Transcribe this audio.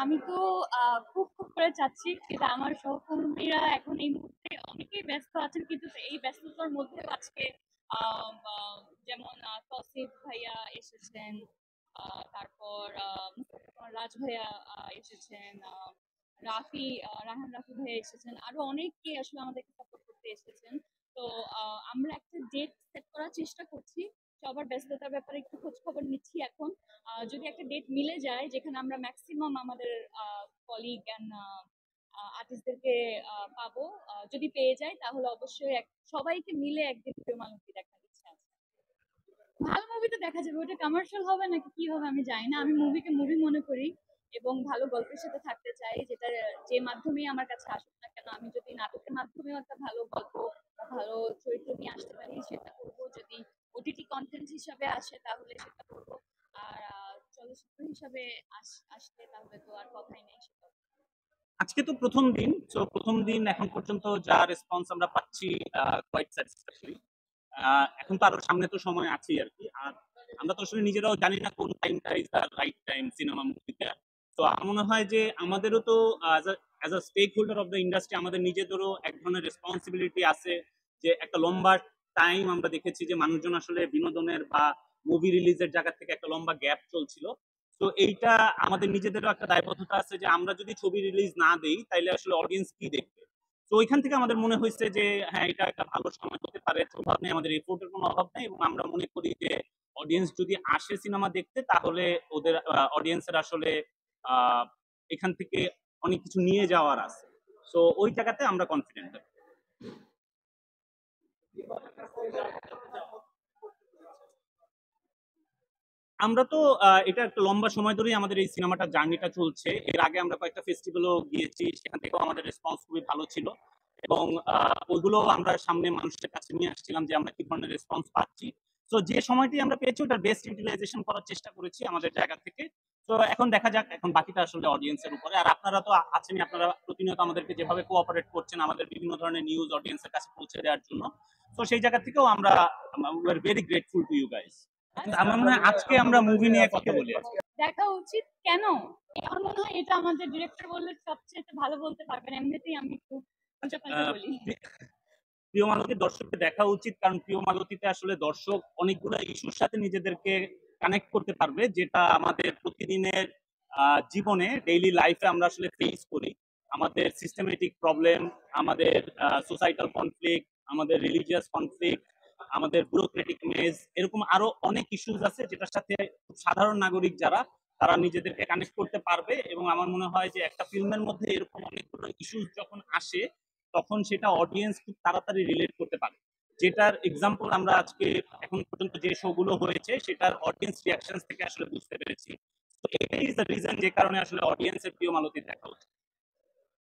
আমি তো খুব করে চাচ্ছি, কিন্তু আমার সহকর্মীরা এখন এই মুহূর্তে অনেকেই ব্যস্ত আছেন, কিন্তু এই ব্যস্ততার মধ্যেও আজকে আম, আহ, যেমন তসিফ ভাইয়া এসেছেন, তারপর মুস্তফা কামাল রাজ ভাইয়া এসেছেন, রাহান রাফি ভাইয়া এসেছেন, আরো অনেকে আসলে আমাদেরকে সাপোর্ট করতে এসেছেন। তো আমরা একটা ডেট সেট করার চেষ্টা করছি। সবার ব্যস্ততার ব্যাপারে একটু খোঁজ খবর নিচ্ছি এখন। যদি একটা ডেট মিলে যায় যেখানে আমরা ম্যাক্সিমাম আমাদের কলিগ অ্যান্ড আর্টিস্টদেরকে পাবো, যদি পেয়ে যাই তাহলে অবশ্যই সবাইকে মিলে একদিন প্রেমানন্দি দেখার ইচ্ছা আছে। ভালো মুভি তো দেখা যাবে, ওটা কমার্শিয়াল হবে নাকি কি হবে আমি জানি না। আমি মুভিকে মুভি মনে করি এবং ভালো গল্পের সাথে থাকতে চাই, যেটা যে মাধ্যমেই আমার কাছে আসুক না কেন। আমি যদি নাটকের মাধ্যমেও একটা ভালো গল্প বা ভালো চরিত্র নিয়ে আসতে পারি সেটা করবো, যদি ওটিটি কন্টেন্ট হিসাবে আসে তাহলে সেটা করবো, আর চলচ্চিত্র হিসাবে আসলে তাহলে তো আর কথাই নেই সেটা। আজকে তো প্রথম দিন, তো প্রথম দিন এখন পর্যন্ত যা রেসপন্স আমরা পাচ্ছি কোয়াইট স্যাটিসফ্যাক্টরি। এখন তো আরো সামনে তো সময় আছে আর কি। আর আমরা তো আসলে নিজেরাও জানি না কোন টাইমটা is the right time cinema মুক্তি দেওয়ার। তো আমার মনে হয় যে আমাদেরও তো as a stake holder of ইন্ডাস্ট্রি আমাদের নিজেদেরও এক ধরনের রেসপন্সিবিলিটি আছে, যে একটা লম্বা টাইম আমরা দেখেছি যে মানুষজন আসলে বিনোদনের বা মুভি রিলিজের জায়গা থেকে একটা লম্বা গ্যাপ চলছিল। তো এইটা আমাদের নিজেদেরও একটা দায়বদ্ধতা আছে যে আমরা যদি ছবি রিলিজ না দেই তাইলে আসলে অডিয়েন্স কি দেখবে। তো ওইখান থেকে আমাদের মনে হয়েছে যে হ্যাঁ, এটা একটা ভালো সময় হতে পারে। অভাব নেই, আমাদের এফোর্টের কোনো অভাব নেই, এবং আমরা মনে করি যে অডিয়েন্স যদি আসে সিনেমা দেখতে তাহলে ওদের অডিয়েন্সের আসলে আহ, এখান থেকে অনেক কিছু নিয়ে যাওয়ার আছে। তো ওই জায়গাতে আমরা কনফিডেন্ট। আমরা তো এটা একটা লম্বা সময় ধরেই আমাদের এই সিনেমাটা জার্নিটা চলছে। এর আগে আমরা কয়েকটা ফেস্টিভ্যালও গিয়েছি, সেখান থেকেও আমাদের রেসপন্স খুবই ভালো ছিল, এবং ওইগুলো আমরা সামনে মানুষের কাছে নিয়ে আসছিলাম যে আমরা কি ধরনের রেসপন্স পাচ্ছি। তো যে সময়টি আমরা পেয়েছি ওটার বেস্ট ইউটিলাইজেশন করার চেষ্টা করেছি আমাদের জায়গা থেকে। তো এখন দেখা যাক, এখন বাকিটা আসলে অডিয়েন্সের উপরে। আর আপনারা তো আছেনই, আপনারা প্রতিনিয়ত আমাদেরকে যেভাবে কোঅপারেট করছেন আমাদের বিভিন্ন ধরনের নিউজ অডিয়েন্সের কাছে পৌঁছে দেওয়ার জন্য। তো সেই জায়গা থেকেও আমরা we are very grateful to you guys. আমার মনে হয় আজকে আমরা মুভি নিয়ে কথা বলি। দেখা উচিত কেন? আমার মনে হয় এটা আমাদের ডিরেক্টর বললে সবচেয়ে ভালো বলতে পারবেন। এমনিতেই আমি একটু উল্টাপাল্টা বলি। প্রিয় মালতী দর্শককে দেখা উচিত, কারণ প্রিয় মালতীতে আসলে দর্শক অনেকগুলো ইস্যুর সাথে নিজেদেরকে কানেক্ট করতে পারবে, যেটা আমাদের প্রতিদিনের জীবনে ডেইলি লাইফে আমরা আসলে ফেস করি। আমাদের সিস্টেমেটিক প্রবলেম, আমাদের সোসাইটাল কনফ্লিক্ট, আমাদের রিলিজিয়াস কনফ্লিক্ট, আমাদের ব্যুরোক্রেটিক মেজ, এরকম আরো অনেক ইস্যুস আছে যেটার সাথে সাধারণ নাগরিক যারা তারা নিজেদেরকে কানেক্ট করতে পারবে। এবং আমার মনে হয় যে একটা ফিল্মের মধ্যে এরকম অনেকগুলো ইস্যুস যখন আসে তখন সেটা অডিয়েন্স খুব তাড়াতাড়ি রিলেট করতে পারে। যেটার এক্সাম্পল আমরা আজকে এখন পর্যন্ত যে শো গুলো হয়েছে সেটার অডিয়েন্স রিয়াকশন থেকে আসলে বুঝতে পেরেছি। তো এটাই ইজ দ্য রিজন যে কারণে আসলে অডিয়েন্সের প্রিয় মালতী দেখা উচিত।